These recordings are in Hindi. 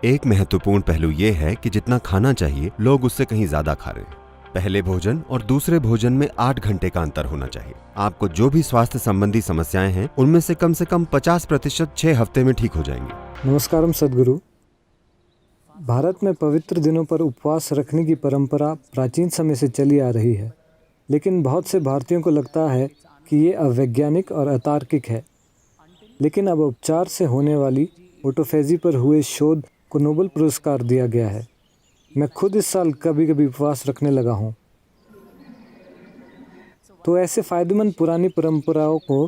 एक महत्वपूर्ण पहलू ये है कि जितना खाना चाहिए लोग उससे कहीं ज्यादा खा रहे हैं। पहले भोजन और दूसरे भोजन में 8 घंटे का अंतर होना चाहिए। आपको जो भी स्वास्थ्य संबंधी समस्याएं हैं उनमें से कम 50% 6 हफ्ते में ठीक हो जाएंगी। नमस्कारम सद्गुरु। भारत में पवित्र दिनों पर उपवास रखने की परंपरा प्राचीन समय से चली आ रही है, लेकिन बहुत से भारतीयों को लगता है कि ये अवैज्ञानिक और अतार्किक है। लेकिन अब उपचार से होने वाली ऑटोफेजी पर हुए शोध को नोबेल पुरस्कार दिया गया है। मैं खुद इस साल कभी कभी उपवास रखने लगा हूँ। तो ऐसे फायदेमंद पुरानी परंपराओं को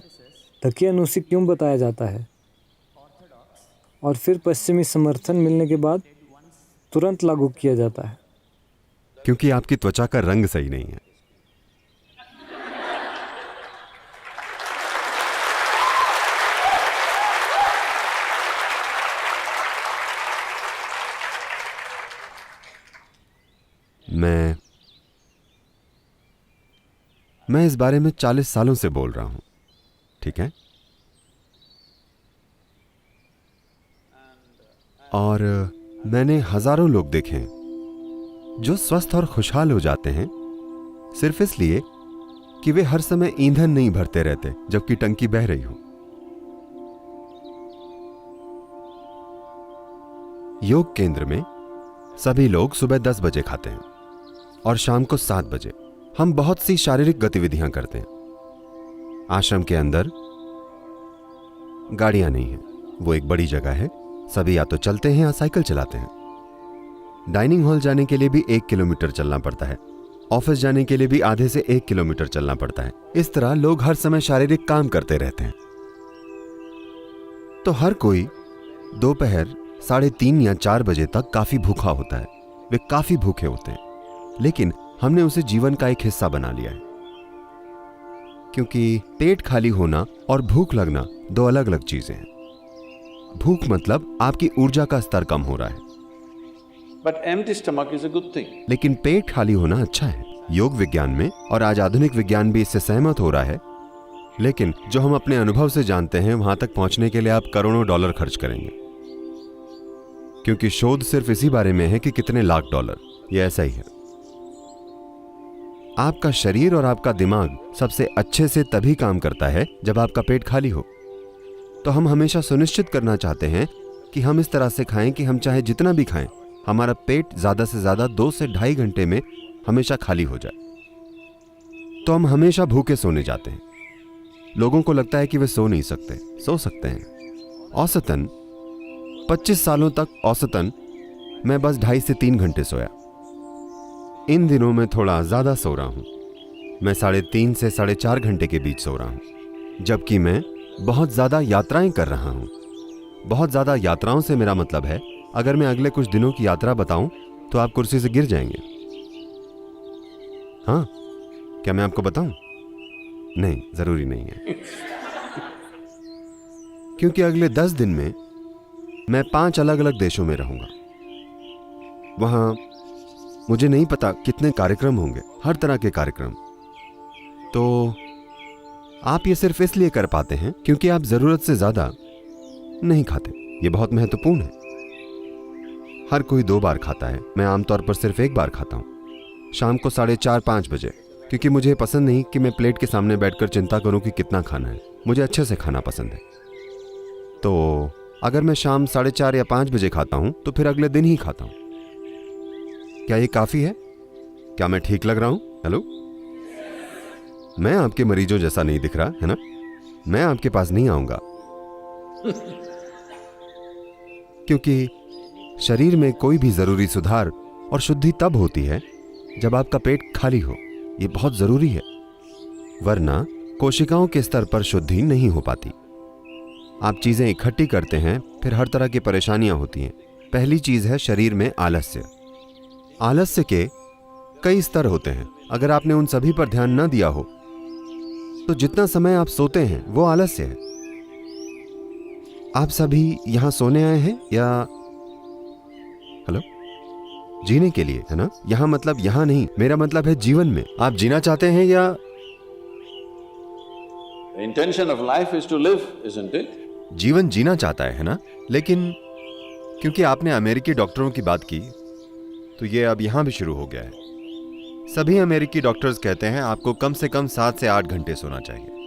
ढकियानुसी क्यों बताया जाता है और फिर पश्चिमी समर्थन मिलने के बाद तुरंत लागू किया जाता है? क्योंकि आपकी त्वचा का रंग सही नहीं है। मैं इस बारे में 40 सालों से बोल रहा हूं, ठीक है? और मैंने हजारों लोग देखे हैं जो स्वस्थ और खुशहाल हो जाते हैं सिर्फ इसलिए कि वे हर समय ईंधन नहीं भरते रहते जबकि टंकी बह रही हो। योग केंद्र में सभी लोग सुबह 10 बजे खाते हैं और शाम को 7 बजे। हम बहुत सी शारीरिक गतिविधियां करते हैं। आश्रम के अंदर गाड़ियां नहीं हैं, वो एक बड़ी जगह है। सभी या तो चलते हैं या साइकिल चलाते हैं। डाइनिंग हॉल जाने के लिए भी 1 किलोमीटर चलना पड़ता है। ऑफिस जाने के लिए भी आधे से 1 किलोमीटर चलना पड़ता है। इस तरह लोग हर समय शारीरिक काम करते रहते हैं। तो हर कोई दोपहर 3:30 या 4 बजे तक काफी भूखा होता है। वे काफी भूखे होते हैं, लेकिन हमने उसे जीवन का एक हिस्सा बना लिया है। क्योंकि पेट खाली होना और भूख लगना 2 अलग अलग चीजें हैं। भूख मतलब आपकी ऊर्जा का स्तर कम हो रहा है, But empty stomach is a good thing. लेकिन पेट खाली होना अच्छा है। योग विज्ञान में और आज आधुनिक विज्ञान भी इससे सहमत हो रहा है। लेकिन जो हम अपने अनुभव से जानते हैं, वहां तक पहुंचने के लिए आप करोड़ों डॉलर खर्च करेंगे, क्योंकि शोध सिर्फ इसी बारे में है कि कितने लाख डॉलर। यह ऐसा ही है। आपका शरीर और आपका दिमाग सबसे अच्छे से तभी काम करता है जब आपका पेट खाली हो। तो हम हमेशा सुनिश्चित करना चाहते हैं कि हम इस तरह से खाएं कि हम चाहे जितना भी खाएं, हमारा पेट ज्यादा से ज्यादा 2 से 2.5 घंटे में हमेशा खाली हो जाए। तो हम हमेशा भूखे सोने जाते हैं। लोगों को लगता है कि वे सो नहीं सकते। सो सकते हैं। औसतन 25 सालों तक औसतन मैं बस 2.5 से 3 घंटे सोया। इन दिनों में थोड़ा ज्यादा सो रहा हूं। मैं 3.5 से 4.5 घंटे के बीच सो रहा हूं, जबकि मैं बहुत ज्यादा यात्राएं कर रहा हूं। बहुत ज्यादा यात्राओं से मेरा मतलब है, अगर मैं अगले कुछ दिनों की यात्रा बताऊं तो आप कुर्सी से गिर जाएंगे। हाँ, क्या मैं आपको बताऊं? नहीं, जरूरी नहीं है। क्योंकि अगले 10 दिन में मैं 5 अलग अलग देशों में रहूंगा। वहां मुझे नहीं पता कितने कार्यक्रम होंगे, हर तरह के कार्यक्रम। तो आप ये सिर्फ इसलिए कर पाते हैं क्योंकि आप जरूरत से ज्यादा नहीं खाते। ये बहुत महत्वपूर्ण है। हर कोई 2 बार खाता है। मैं आमतौर पर सिर्फ 1 बार खाता हूं, शाम को 4:30-5 बजे, क्योंकि मुझे पसंद नहीं कि मैं प्लेट के सामने बैठकर चिंता करूं कि कितना खाना है। मुझे अच्छे से खाना पसंद है। तो अगर मैं शाम 4:30 या 5 बजे खाता हूं तो फिर अगले दिन ही खाता हूं। क्या ये काफी है? क्या मैं ठीक लग रहा हूं? हेलो, मैं आपके मरीजों जैसा नहीं दिख रहा है ना? मैं आपके पास नहीं आऊंगा क्योंकि शरीर में कोई भी जरूरी सुधार और शुद्धि तब होती है जब आपका पेट खाली हो। यह बहुत जरूरी है, वरना कोशिकाओं के स्तर पर शुद्धि नहीं हो पाती। आप चीजें इकट्ठी करते हैं, फिर हर तरह की परेशानियां होती हैं। पहली चीज है शरीर में आलस्य। आलस्य के कई स्तर होते हैं। अगर आपने उन सभी पर ध्यान न दिया हो तो जितना समय आप सोते हैं वो आलस्य है। आप सभी यहां सोने आए हैं या हेलो जीने के लिए, है ना? यहां मतलब यहां नहीं, मेरा मतलब है जीवन में। आप जीना चाहते हैं या? The intention of life is to live, isn't it? जीवन जीना चाहता है ना? लेकिन क्योंकि आपने अमेरिकी डॉक्टरों की बात की, तो ये अब यहां भी शुरू हो गया है। सभी अमेरिकी डॉक्टर्स कहते हैं आपको कम से कम 7 से 8 घंटे सोना चाहिए।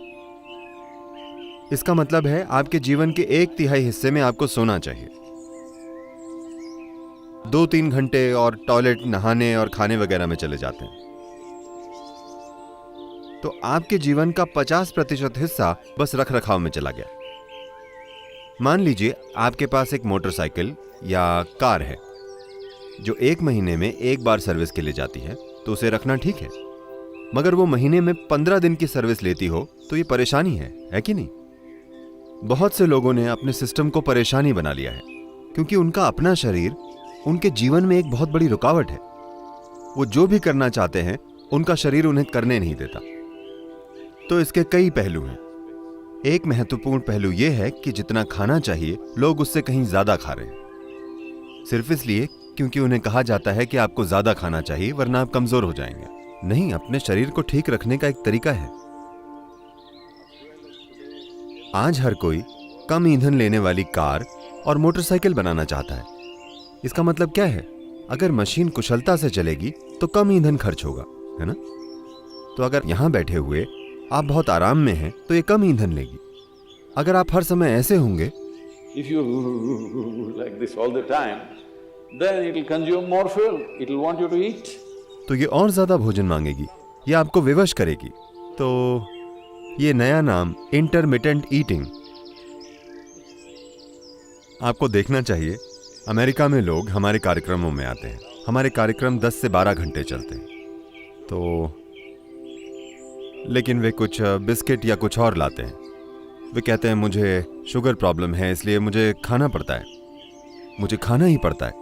इसका मतलब है आपके जीवन के 1/3 हिस्से में आपको सोना चाहिए। 2-3 घंटे और टॉयलेट, नहाने और खाने वगैरह में चले जाते हैं, तो आपके जीवन का 50% हिस्सा बस रख रखाव में चला गया। मान लीजिए आपके पास एक मोटरसाइकिल या कार है जो 1 महीने में 1 बार सर्विस के लिए जाती है, तो उसे रखना ठीक है। मगर वो महीने में 15 दिन की सर्विस लेती हो तो ये परेशानी है कि नहीं? बहुत से लोगों ने अपने सिस्टम को परेशानी बना लिया है, क्योंकि उनका अपना शरीर उनके जीवन में एक बहुत बड़ी रुकावट है। वो जो भी करना चाहते हैं उनका शरीर उन्हें करने नहीं देता। तो इसके कई पहलू हैं। एक महत्वपूर्ण पहलू यह है कि जितना खाना चाहिए लोग उससे कहीं ज्यादा खा रहे हैं, सिर्फ इसलिए क्योंकि उन्हें कहा जाता है कि आपको ज्यादा खाना चाहिए वरना आप कमजोर हो जाएंगे। नहीं, अपने शरीर को ठीक रखने का एक तरीका है। आज हर कोई कम ईंधन लेने वाली कार और मोटरसाइकिल बनाना चाहता है। इसका मतलब क्या है? अगर मशीन कुशलता से चलेगी तो कम ईंधन खर्च होगा, है ना? तो अगर यहां बैठे हुए आप बहुत आराम में हैं तो ये कम ईंधन लेगी। अगर आप हर समय ऐसे होंगे, If you like this all the time, then it will consume more fuel, it will want you to eat. तो ये और ज्यादा भोजन मांगेगी, ये आपको विवश करेगी। तो ये नया नाम इंटरमिटेंट ईटिंग। आपको देखना चाहिए, अमेरिका में लोग हमारे कार्यक्रमों में आते हैं। हमारे कार्यक्रम 10 से 12 घंटे चलते हैं, तो लेकिन वे कुछ बिस्किट या कुछ और लाते हैं। वे कहते हैं मुझे शुगर प्रॉब्लम है इसलिए मुझे खाना पड़ता है, मुझे खाना ही पड़ता है।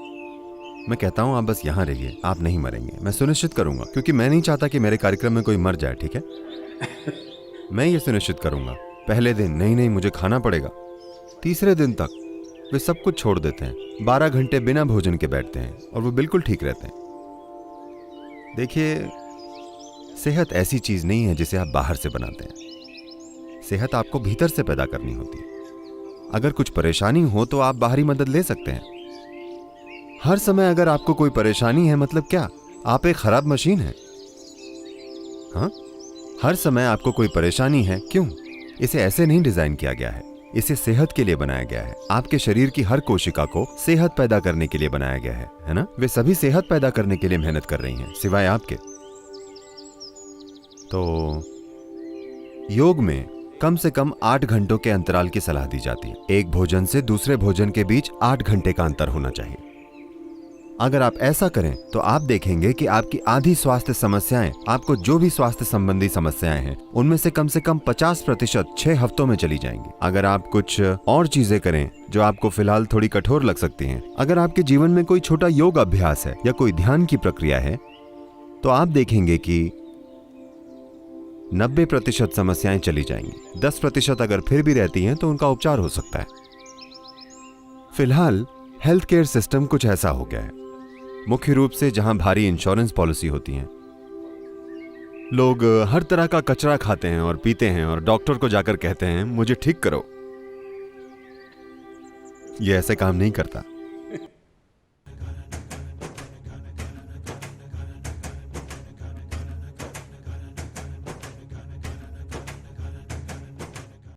मैं कहता हूं आप बस यहां रहिए, आप नहीं मरेंगे, मैं सुनिश्चित करूंगा, क्योंकि मैं नहीं चाहता कि मेरे कार्यक्रम में कोई मर जाए, ठीक है? मैं ये सुनिश्चित करूंगा। पहले दिन नहीं मुझे खाना पड़ेगा, तीसरे दिन तक वे सब कुछ छोड़ देते हैं, 12 घंटे बिना भोजन के बैठते हैं और वो बिल्कुल ठीक रहते हैं। देखिए, सेहत ऐसी चीज नहीं है जिसे आप बाहर से बनाते हैं। सेहत आपको भीतर से पैदा करनी होती है। अगर कुछ परेशानी हो तो आप बाहरी मदद ले सकते हैं। हर समय अगर आपको कोई परेशानी है मतलब क्या? आप एक खराब मशीन है। हाँ, हर समय आपको कोई परेशानी है, क्यों? इसे ऐसे नहीं डिजाइन किया गया है, इसे सेहत के लिए बनाया गया है। आपके शरीर की हर कोशिका को सेहत पैदा करने के लिए बनाया गया है ना? वे सभी सेहत पैदा करने के लिए मेहनत कर रही हैं, सिवाय आपके। तो योग में कम से कम 8 घंटों के अंतराल की सलाह दी जाती है। एक भोजन से दूसरे भोजन के बीच 8 घंटे का अंतर होना चाहिए। अगर आप ऐसा करें तो आप देखेंगे कि आपकी आधी स्वास्थ्य समस्याएं, आपको जो भी स्वास्थ्य संबंधी समस्याएं हैं, उनमें से कम 50% 6 हफ्तों में चली जाएंगी। अगर आप कुछ और चीजें करें जो आपको फिलहाल थोड़ी कठोर लग सकती हैं, अगर आपके जीवन में कोई छोटा योग अभ्यास है या कोई ध्यान की प्रक्रिया है, तो आप देखेंगे कि 90% समस्याएं चली जाएंगी। 10% अगर फिर भी रहती हैं तो उनका उपचार हो सकता है। फिलहाल हेल्थ केयर सिस्टम कुछ ऐसा हो गया है, मुख्य रूप से जहां भारी इंश्योरेंस पॉलिसी होती हैं। लोग हर तरह का कचरा खाते हैं और पीते हैं और डॉक्टर को जाकर कहते हैं मुझे ठीक करो। यह ऐसे काम नहीं करता।